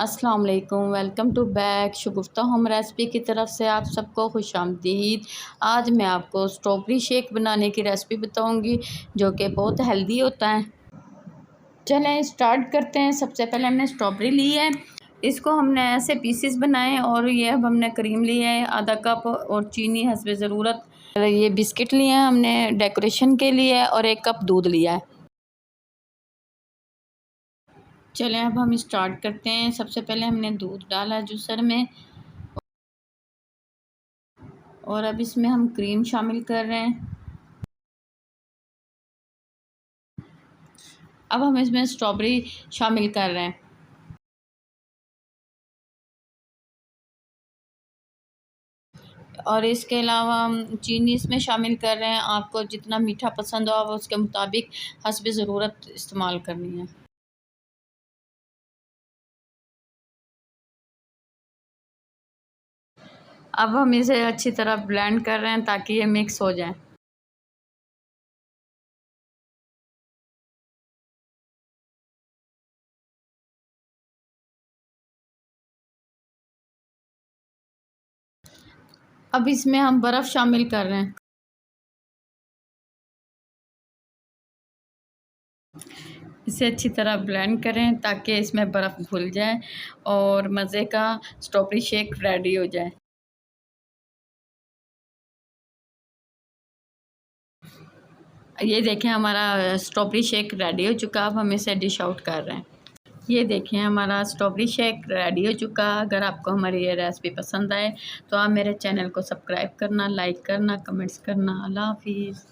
अस्सलाम वालेकुम, welcome to back Shagufta home recipe की तरफ से आप सबको खुशामदीद। आज मैं आपको स्ट्रॉबेरी शेक बनाने की रेसिपी बताऊंगी जो कि बहुत हेल्दी होता है। चलें स्टार्ट करते हैं। सबसे पहले हमने स्ट्रॉबेरी ली है, इसको हमने ऐसे पीसेस बनाए और ये अब हमने क्रीम ली है आधा कप और चीनी हस्बे ज़रूरत। ये बिस्किट लिए हैं हमने डेकोरेशन के लिए और 1 कप दूध लिया है। चलें अब हम स्टार्ट करते हैं। सबसे पहले हमने दूध डाला जूसर में और अब इसमें हम क्रीम शामिल कर रहे हैं। अब हम इसमें स्ट्रॉबेरी शामिल कर रहे हैं और इसके अलावा हम चीनी इसमें शामिल कर रहे हैं। आपको जितना मीठा पसंद हो आप उसके मुताबिक हस्बे ज़रूरत इस्तेमाल करनी है। अब हम इसे अच्छी तरह ब्लेंड कर रहे हैं ताकि ये मिक्स हो जाए। अब इसमें हम बर्फ़ शामिल कर रहे हैं। इसे अच्छी तरह ब्लेंड करें ताकि इसमें बर्फ़ घुल जाए और मज़े का स्ट्रॉबेरी शेक रेडी हो जाए। ये देखें हमारा स्ट्रॉबेरी शेक रेडी हो चुका। अब हम इसे डिश आउट कर रहे हैं। ये देखें हमारा स्ट्रॉबेरी शेक रेडी हो चुका। अगर आपको हमारी ये रेसिपी पसंद आए तो आप मेरे चैनल को सब्सक्राइब करना, लाइक करना, कमेंट्स करना। अल्लाह हाफ़िज़।